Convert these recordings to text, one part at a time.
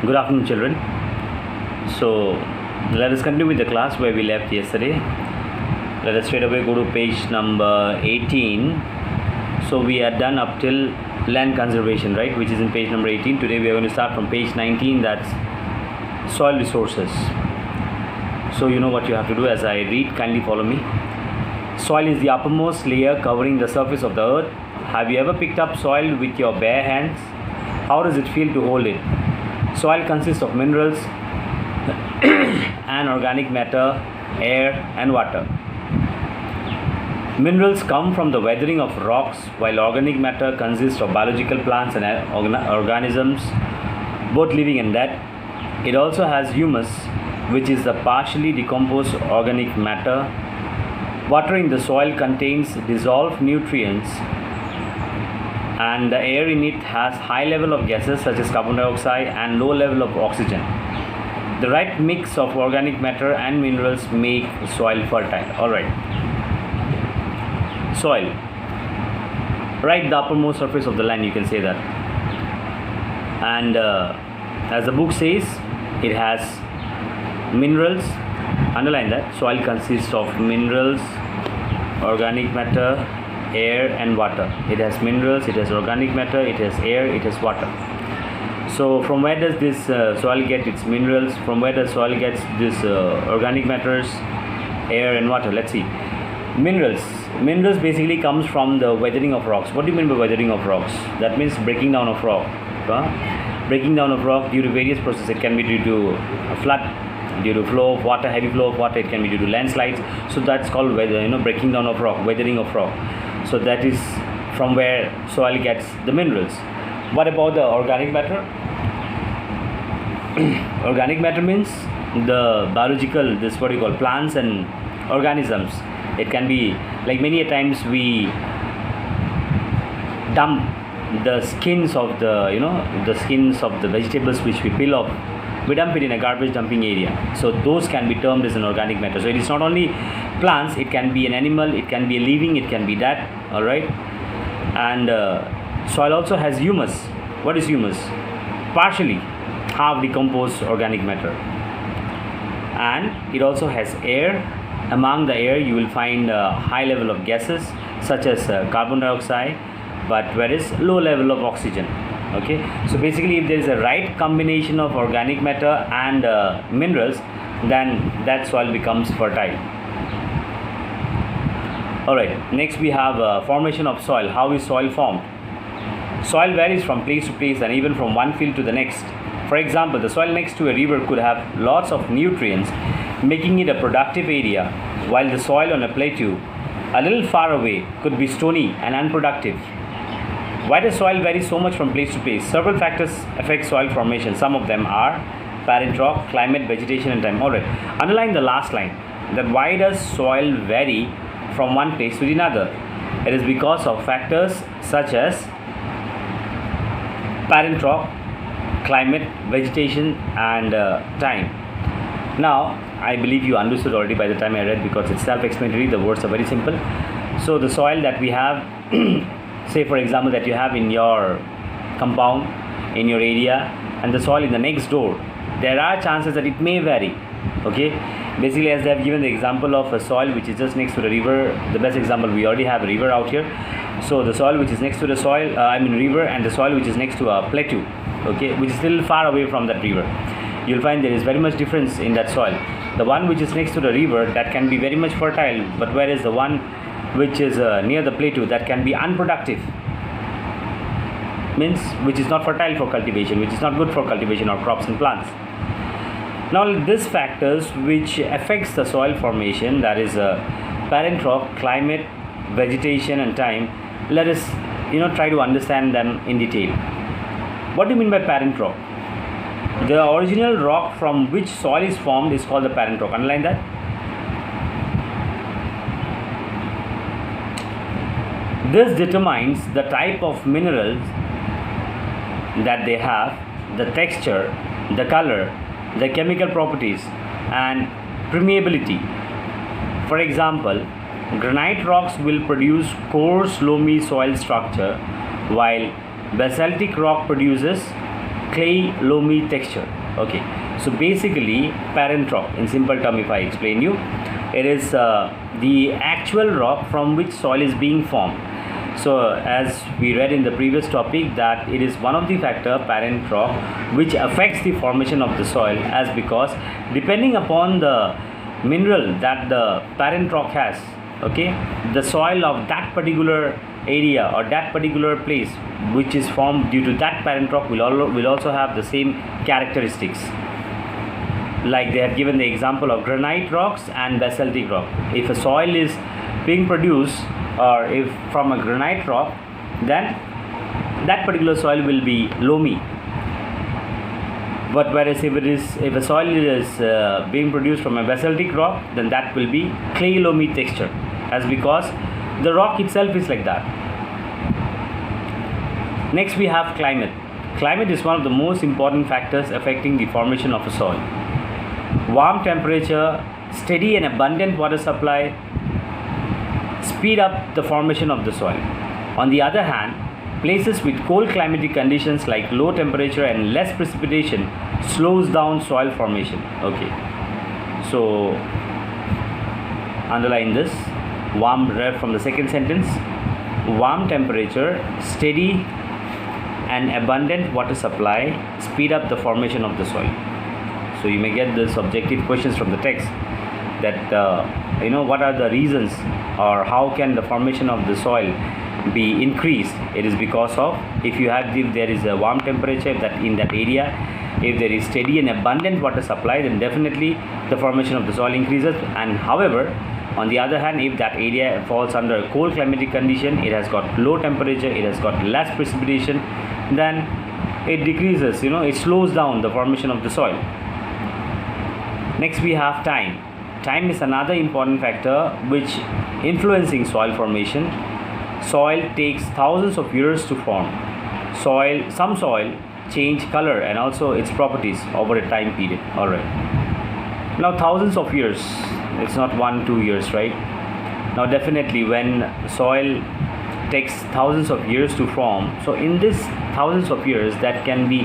Good afternoon, children. So, let us continue with the class where we left yesterday. Let us straight away go to page number 18. So, we are done up till land conservation, right, which is in page number 18. Today, we are going to start from page 19, that's soil resources. So, you know what you have to do as I read, kindly follow me. Soil is the uppermost layer covering the surface of the earth. Have you ever picked up soil with your bare hands? How does it feel to hold it? Soil consists of minerals and organic matter, air and water. Minerals come from the weathering of rocks, while organic matter consists of biological plants and organisms, both living and dead. It also has humus, which is the partially decomposed organic matter. Water in the soil contains dissolved nutrients, and the air in it has high level of gases such as carbon dioxide and low level of oxygen. The right mix of organic matter and minerals make soil fertile. Alright. Soil. Right, the uppermost surface of the land, you can say that. And as the book says, it has minerals. Underline that. Soil consists of minerals, organic matter, air and water. It has minerals, it has organic matter, it has air, it has water. So from where does this soil get its minerals? From where does soil gets this organic matters, air and water? Let's see. Minerals basically comes from the weathering of rocks. What do you mean by weathering of rocks? That means breaking down of rock. Breaking down of rock due to various processes. It can be due to a flood, due to flow of water, heavy flow of water. It can be due to landslides. So that's called breaking down of rock, weathering of rock. So that is from where soil gets the minerals. What about the organic matter? Organic matter means the biological, this what you call plants and organisms. It can be like many a times we dump the skins of the skins of the vegetables which we peel off. We dump it in a garbage dumping area. So those can be termed as an organic matter. So it is not only plants, it can be an animal, it can be a living, it can be that. Alright. And soil also has humus. What is humus? Partially half decomposed organic matter. And it also has air. Among the air you will find a high level of gases such as carbon dioxide, but whereas low level of oxygen. Okay, so basically if there is a right combination of organic matter and minerals, then that soil becomes fertile. Alright, next we have formation of soil. How is soil formed? Soil varies from place to place and even from one field to the next. For example, the soil next to a river could have lots of nutrients, making it a productive area, while the soil on a plateau a little far away could be stony and unproductive. Why does soil vary so much from place to place? Several factors affect soil formation. Some of them are parent rock, climate, vegetation and time. Alright, underline the last line, that why does soil vary from one place to another? It is because of factors such as parent rock, climate, vegetation and time. Now, I believe you understood already by the time I read, because it's self-explanatory, the words are very simple. So the soil that we have say for example that you have in your compound, in your area, and the soil in the next door, there are chances that it may vary. Okay, basically as they have given the example of a soil which is just next to the river, the best example, we already have a river out here. So the soil which is next to the soil river, and the soil which is next to a plateau, okay, which is still far away from that river, you'll find there is very much difference in that soil. The one which is next to the river, that can be very much fertile, but whereas the one which is near the plateau, that can be unproductive, means which is not fertile for cultivation, which is not good for cultivation or crops and plants. Now these factors which affects the soil formation, that is parent rock, climate, vegetation and time, let us try to understand them in detail. What do you mean by parent rock? The original rock from which soil is formed is called the parent rock. Underline that. This determines the type of minerals that they have, the texture, the color, the chemical properties and permeability. For example, granite rocks will produce coarse loamy soil structure, while basaltic rock produces clay loamy texture. Okay, so basically parent rock, in simple term if I explain you, it is the actual rock from which soil is being formed. So as we read in the previous topic, that it is one of the factor, parent rock, which affects the formation of the soil, as because depending upon the mineral that the parent rock has, okay, the soil of that particular area or that particular place which is formed due to that parent rock will also have the same characteristics. Like they have given the example of granite rocks and basaltic rock. If a soil is being produced or if from a granite rock, then that particular soil will be loamy. But whereas if a soil is being produced from a basaltic rock, then that will be clay loamy texture, as because the rock itself is like that. Next we have climate. Climate is one of the most important factors affecting the formation of a soil. Warm temperature, steady and abundant water supply speed up the formation of the soil. On the other hand, places with cold climatic conditions like low temperature and less precipitation slows down soil formation. Okay, so underline this. Read from the second sentence. Warm temperature, steady and abundant water supply speed up the formation of the soil. So you may get the subjective questions from the text, that what are the reasons or how can the formation of the soil be increased. It is because of if there is a warm temperature in that area, if there is steady and abundant water supply, then definitely the formation of the soil increases. And however, on the other hand, if that area falls under a cold climatic condition, it has got low temperature, it has got less precipitation, then it decreases, it slows down the formation of the soil. Next we have time. Time is another important factor which influencing soil formation. Soil takes thousands of years to form. Some soil change color and also its properties over a time period. Alright. Now thousands of years, it's not 1-2 years, right? Now definitely when soil takes thousands of years to form, so in this thousands of years that can be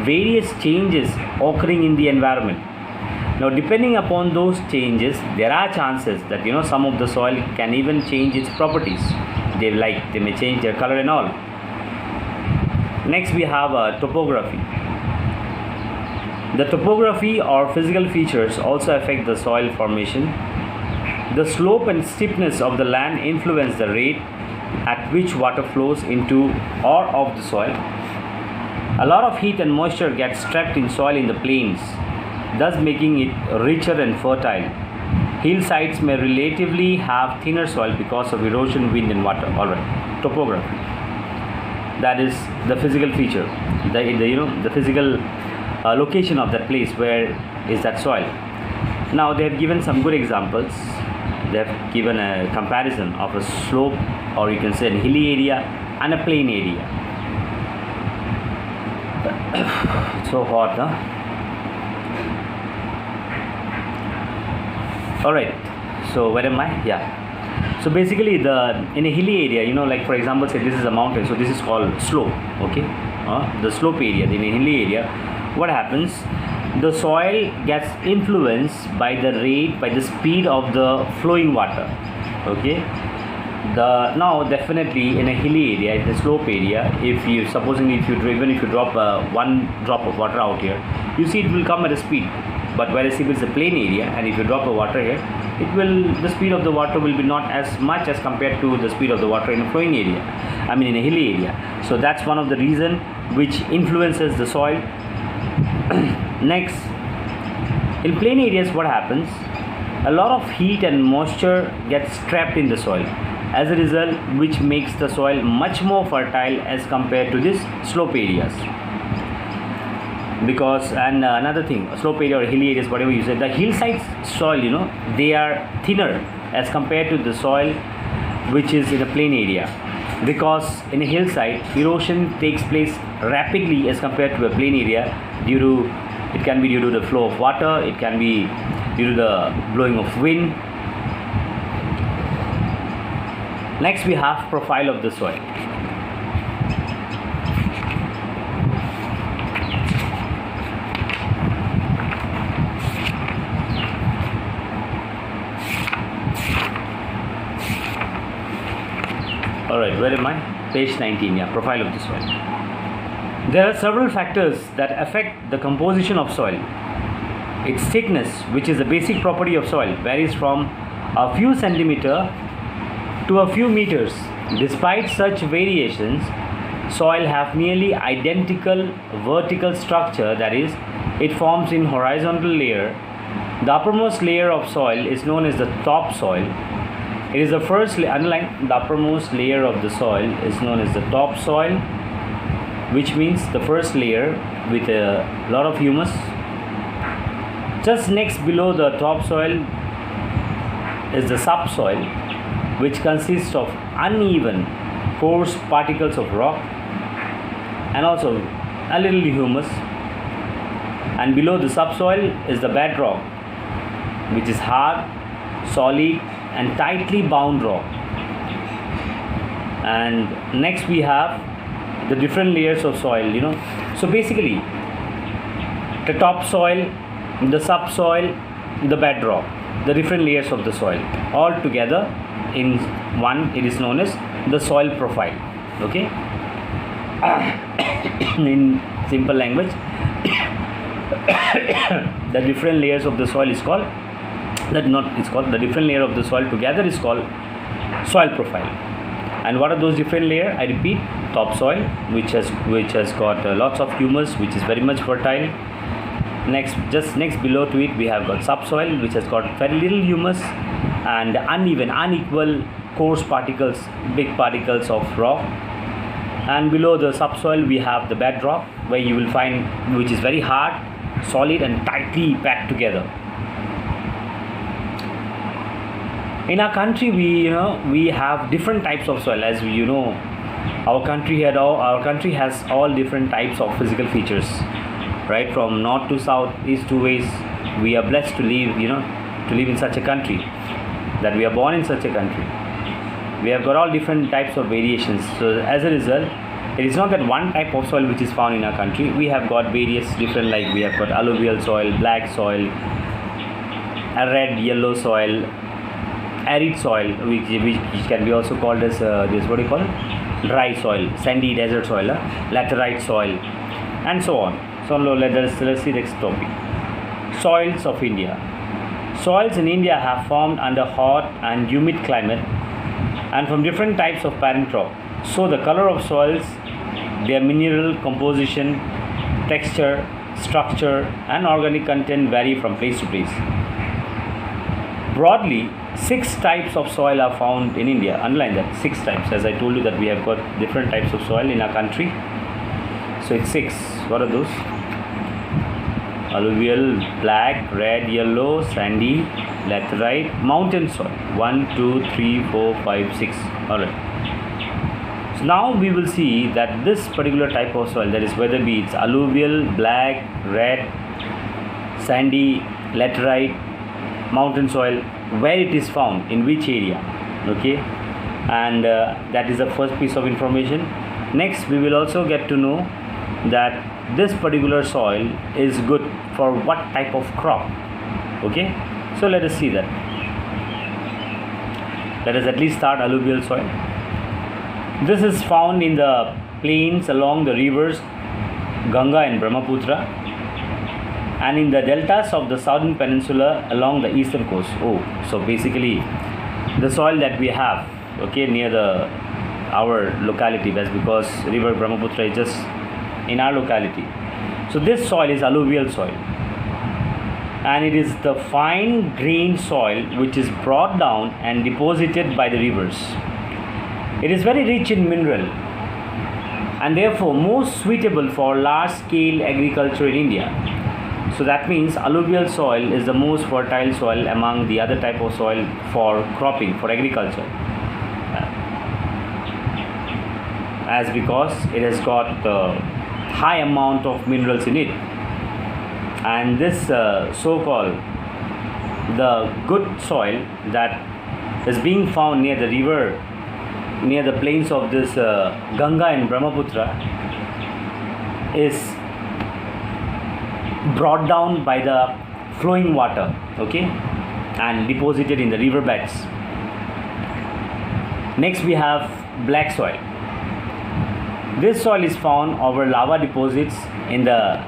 various changes occurring in the environment. Now depending upon those changes, there are chances that some of the soil can even change its properties. They may change their color and all. Next we have topography. The topography or physical features also affect the soil formation. The slope and steepness of the land influence the rate at which water flows into or of the soil. A lot of heat and moisture gets trapped in soil in the plains, thus making it richer and fertile. Hillsides may relatively have thinner soil because of erosion, wind and water. Alright, topography. That is the physical feature, the physical location of that place where is that soil. Now they have given some good examples. They have given a comparison of a slope, or you can say a hilly area and a plain area. It's so hot, huh? Alright, so where am I? Yeah. So basically in a hilly area, like for example, say this is a mountain, so this is called slope, okay? The slope area, in a hilly area, what happens? The soil gets influenced by the speed of the flowing water, okay? Now definitely in a hilly area, in a slope area, if you drop one drop of water out here, you see it will come at a speed. But whereas if it's a plain area and if you drop the water here, the speed of the water will be not as much as compared to the speed of the water in a flowing area, in a hilly area. So that's one of the reason which influences the soil. Next, in plain areas what happens? A lot of heat and moisture gets trapped in the soil, as a result which makes the soil much more fertile as compared to these slope areas. Because another thing, slope area or hilly areas, whatever you say, the hillside soil, they are thinner as compared to the soil which is in a plain area, because in a hillside erosion takes place rapidly as compared to a plain area. It can be due to the flow of water, it can be due to the blowing of wind. Next we have profile of the soil. soil. Where am I? Page 19. Yeah, profile of the soil. There are several factors that affect the composition of soil. Its thickness, which is a basic property of soil, varies from a few centimeters to a few meters. Despite such variations, soil have nearly identical vertical structure, that is, it forms in horizontal layer. The uppermost layer of soil is known as the topsoil. It is the first underline the uppermost layer of the soil is known as the topsoil, which means the first layer with a lot of humus. Just next below the topsoil is the subsoil, which consists of uneven, coarse particles of rock and also a little humus. And below the subsoil is the bedrock, which is hard, solid and tightly bound rock. And next we have the different layers of soil, So basically, the topsoil, the subsoil, the bedrock, the different layers of the soil, all together in one, it is known as the soil profile. Okay. In simple language, the different layers of the soil is called the different layer of the soil together is called soil profile. And what are those different layers? I repeat, topsoil, which has got lots of humus, which is very much fertile. Just next below to it, we have got subsoil, which has got very little humus and unequal, coarse particles, big particles of rock. And below the subsoil, we have the bedrock, where you will find, which is very hard, solid and tightly packed together. In our country, we have different types of soil. As you know, our country has all different types of physical features, right? From north to south, east to west. We are blessed to live, in such a country, that we are born in such a country. We have got all different types of variations. So as a result, it is not that one type of soil which is found in our country. We have got various different, like we have got alluvial soil, black soil, a red, yellow soil, arid soil, which can be also called as dry soil, sandy desert soil, laterite soil, and so on. So let's see the next topic. Soils of India. Soils in India have formed under hot and humid climate and from different types of parent crop. So the color of soils, their mineral composition, texture, structure and organic content vary from place to place. Broadly, 6 types of soil are found in India. Underline that, 6 types. As I told you that we have got different types of soil in our country. So it's 6. What are those? Alluvial, black, red, yellow, sandy, laterite, mountain soil. 1, 2, 3, 4, 5, 6. Alright. So now we will see that this particular type of soil, that is whether it's alluvial, black, red, sandy, laterite, mountain soil, where it is found, in which area. Okay. And that is the first piece of information. Next, we will also get to know that this particular soil is good for what type of crop. Okay, so let us see that. Let us at least start alluvial soil. This is found in the plains along the rivers Ganga and Brahmaputra and in the deltas of the southern peninsula along the eastern coast. So basically the soil that we have, okay, near our locality, that's because river Brahmaputra is just in our locality. So this soil is alluvial soil, and it is the fine grained soil which is brought down and deposited by the rivers. It is very rich in mineral and therefore most suitable for large scale agriculture in India. So that means alluvial soil is the most fertile soil among the other type of soil for cropping, for agriculture, as because it has got the high amount of minerals in it. And this so-called the good soil that is being found near the river, near the plains of this Ganga and Brahmaputra, is brought down by the flowing water, okay, and deposited in the river beds. Next we have black soil. This soil is found over lava deposits in the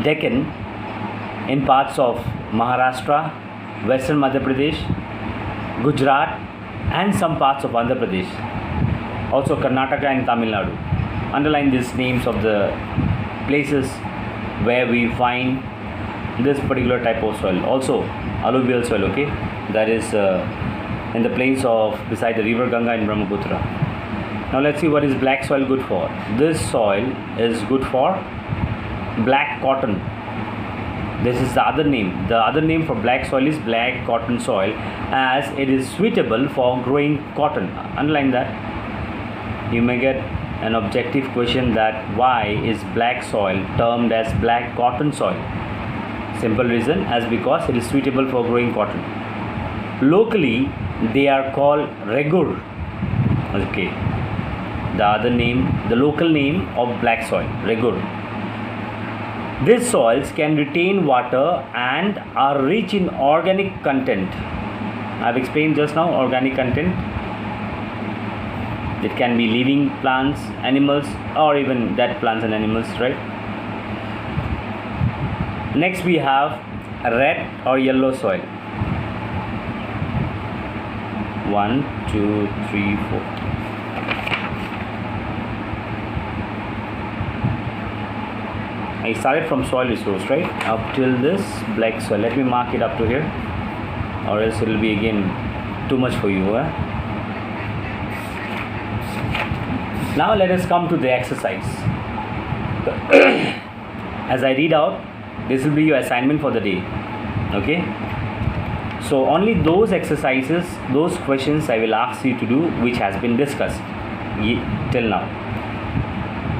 Deccan, in parts of Maharashtra, Western Madhya Pradesh, Gujarat, and some parts of Andhra Pradesh, also Karnataka and Tamil Nadu. Underline these names of the places where we find this particular type of soil. Also alluvial soil, okay, that is in the plains of beside the river Ganga in Brahmaputra. Now let's see what is black soil good for. This soil is good for black cotton. This is the other name. The other name for black soil is black cotton soil, as it is suitable for growing cotton. Underline that. You may get an objective question that why is black soil termed as black cotton soil? Simple reason, as because it is suitable for growing cotton. Locally they are called regur. Okay, the other name, the local name of black soil, regur. These soils can retain water and are rich in organic content. I have explained just now organic content. It can be living plants, animals, or even dead plants and animals, right? Next we have red or yellow soil. 1, 2, 3, 4. I started from soil resource, right, up till this black soil. Let me mark it up to here, or else it will be again too much for you. Now let us come to the exercise. As I read out, this will be your assignment for the day. Okay, so only those exercises, those questions I will ask you to do which has been discussed till now.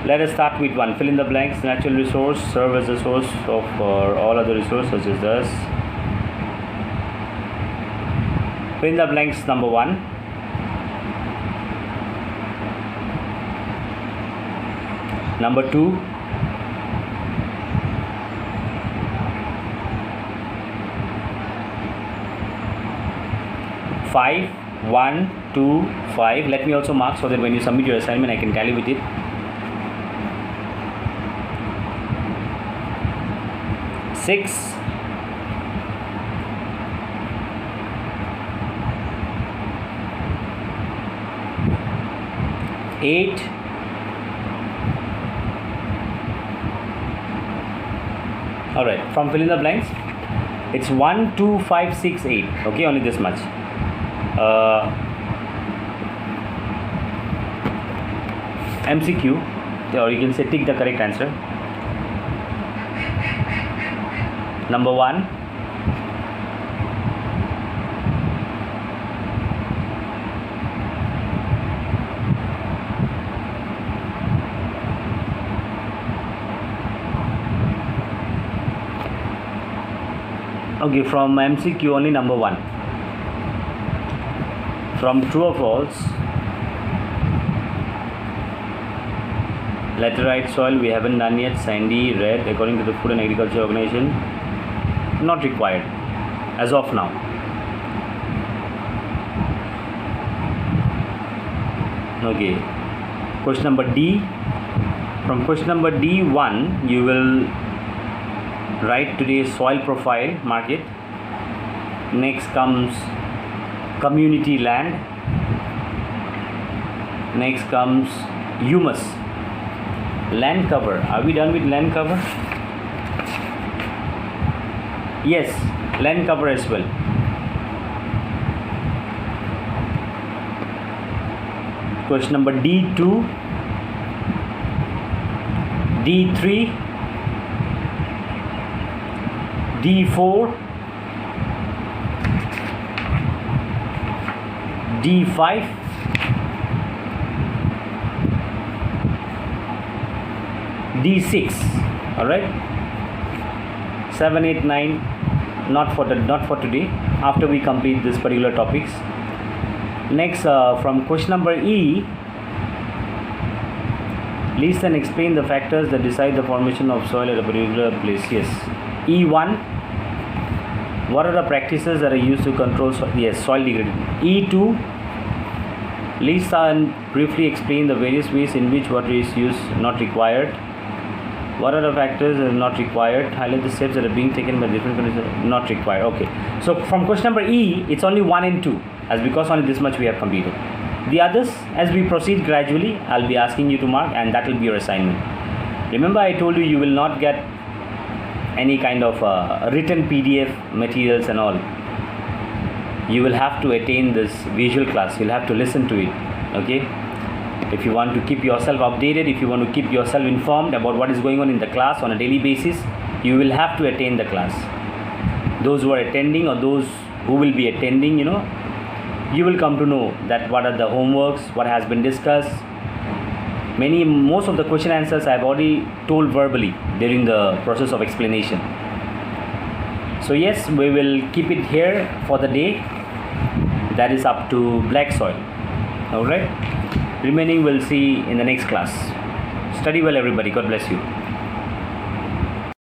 Let us start with one. Fill in the blanks. Natural resource serve as a source of all other resources such as this. Fill in the blanks. Number 1. Number 2. Five, 1, 2, 5. Let me also mark so that when you submit your assignment I can tally with it. 6, 8, 9. Alright, from fill in the blanks, it's 1, 2, 5, 6, 8. Okay, only this much. MCQ, or you can say tick the correct answer. Number 1. Okay, from MCQ only number 1. From true or false, laterite soil we haven't done yet. Sandy, red, according to the Food and Agriculture Organization, not required as of now. Okay, question number D. From question number D1 you will write today's soil profile, mark it. Next comes community land. Next comes humus. Land cover. Are we done with land cover? Yes, land cover as well. Question number D2, D3, D4, D5, D6. All right, 7, 8, 9. Not for today. After we complete this particular topics. Next, from question number E, list and explain the factors that decide the formation of soil at a particular place. Yes. E1, what are the practices that are used to control soil? Yes, soil degradation. E2, list and Briefly explain the various ways in which water is used not required. What are the factors that are not required? Highlight the steps that are being taken by different conditions not required. Okay. So from question number E, it's only 1 and 2, as because only this much we have completed. The others, as we proceed gradually, I'll be asking you to mark, and that will be your assignment. Remember, I told you you will not get any kind of written PDF materials and all. You will have to attain this visual class. You'll have to listen to it. Okay. If you want to keep yourself updated, if you want to keep yourself informed about what is going on in the class on a daily basis, you will have to attend the class. Those who are attending or those who will be attending, you will come to know that what are the homeworks, what has been discussed. Most of the question answers I have already told verbally during the process of explanation. So yes, we will keep it here for the day. That is up to black soil. Alright. Remaining we'll see in the next class. Study well, everybody. God bless you.